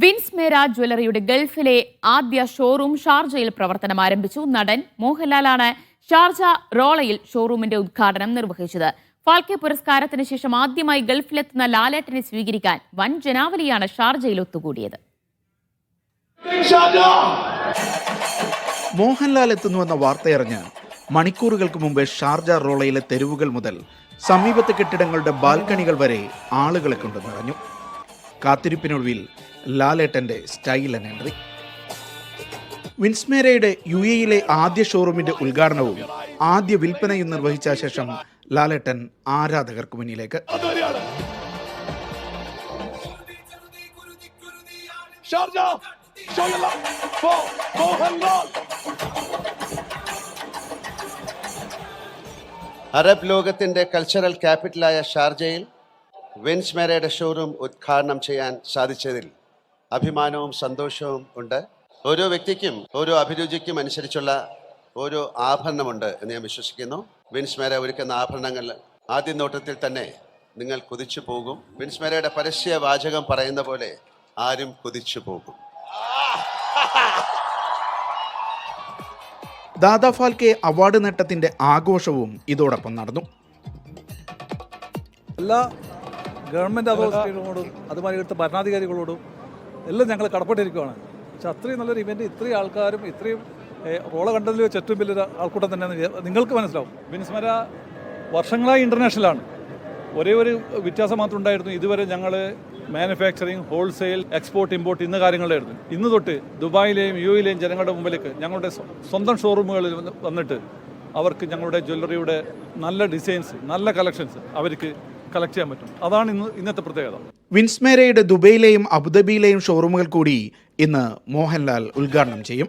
വിൻസ്മേര ജ്വല്ലറിയുടെ ഗൾഫിലെ ആദ്യ ഷോറൂം ഷാർജയിൽ പ്രവർത്തനം ആരംഭിച്ചു. നടൻ മോഹൻലാലാണ് ഷാർജ റോളയിൽ ഷോറൂമിന്റെ ഉദ്ഘാടനം നിർവഹിച്ചത്. ഫാൽക്കെ പുരസ്കാരത്തിന് ശേഷം ആദ്യമായി ഗൾഫിലെത്തുന്ന ലാലേട്ടനെ സ്വീകരിക്കാൻ വൻ ജനാവലിയാണ് ഷാർജയിൽ ഒത്തുകൂടിയത്. മോഹൻലാൽ എത്തുന്നുവെന്ന വാർത്തയറിഞ്ഞ് മണിക്കൂറുകൾക്ക് മുമ്പ് ഷാർജ റോളയിലെ തെരുവുകൾ മുതൽ സമീപത്തെ കെട്ടിടങ്ങളുടെ ബാൽക്കണികൾ വരെ ആളുകളെ കൊണ്ട് നിറഞ്ഞു. കാത്തിരിപ്പിനൊടുവിൽ ലാലേട്ടന്റെ സ്റ്റൈൽ ആൻഡ് എൻട്രി. വിൻസ്മേരയുടെ UAE ആദ്യ ഷോറൂമിന്റെ ഉദ്ഘാടനവും ആദ്യ വിൽപ്പനയും നിർവഹിച്ച ശേഷം ലാലേട്ടൻ ആരാധകർക്ക് മുന്നിലേക്ക്. അറബ് ലോകത്തിന്റെ കൾച്ചറൽ ക്യാപിറ്റലായ ഷാർജയിൽ വിൻസ്മേരയുടെ ഷോറൂം ഉദ്ഘാടനം ചെയ്യാൻ സാധിച്ചതിൽ അഭിമാനവും സന്തോഷവും ഉണ്ട്. ഓരോ വ്യക്തിക്കും ഓരോ അഭിരുചിക്കും അനുസരിച്ചുള്ള ഓരോ ആഭരണമുണ്ട് എന്ന് ഞാൻ വിശ്വസിക്കുന്നു. വിൻസ്മേര ഒരുക്കുന്ന ആഭരണങ്ങൾ ആദ്യ നോട്ടത്തിൽ തന്നെ നിങ്ങൾ കുതിച്ചു പോകും. വിൻസ്മേരയുടെ പരസ്യ വാചകം പറയുന്ന പോലെ ആരും കുതിച്ചു പോകും. ദാദാ ഫാൽക്കെ അവാർഡ് നേട്ടത്തിന്റെ ആഘോഷവും ഇതോടൊപ്പം നടന്നു. എല്ലാ ഗവൺമെൻറ് അതോറിറ്റികളോടും അതുമായി എടുത്ത ഭരണാധികാരികളോടും എല്ലാം ഞങ്ങൾ കടപ്പെട്ടിരിക്കുകയാണ്. പക്ഷെ അത്രയും നല്ലൊരു ഇവൻറ്റ് ഇത്രയും ആൾക്കാരും ഇത്രയും റോള കണ്ടതിൽ വെച്ച് ഏറ്റവും വലിയൊരു ആൾക്കൂട്ടം തന്നെയാണ് നിങ്ങൾക്ക് മനസ്സിലാവും. വിൻസ്മേര വർഷങ്ങളായി ഇൻ്റർനാഷണലാണ്. ഒരേ ഒരു വ്യത്യാസം മാത്രം ഉണ്ടായിരുന്നു. ഇതുവരെ ഞങ്ങൾ മാനുഫാക്ചറിങ്, ഹോൾസെയിൽ, എക്സ്പോർട്ട്, ഇമ്പോർട്ട് ഇന്ന കാര്യങ്ങളിലായിരുന്നു. ഇന്ന് തൊട്ട് ദുബായിലെയും UAEയിലെയും ജനങ്ങളുടെ മുമ്പിലേക്ക് ഞങ്ങളുടെ സ്വന്തം ഷോറൂമുകളിൽ വന്നിട്ട് അവർക്ക് ഞങ്ങളുടെ ജ്വല്ലറിയുടെ നല്ല ഡിസൈൻസ്, നല്ല കളക്ഷൻസ് അവർക്ക് കളക്ട് ചെയ്യാൻ പറ്റും. അതാണ് ഇന്നത്തെ പ്രത്യേകത. വിൻസ്മേരയുടെ ദുബൈയിലെയും അബുദാബിയിലെയും ഷോറൂമുകൾ കൂടി ഇന്ന് മോഹൻലാൽ ഉദ്ഘാടനം ചെയ്യും.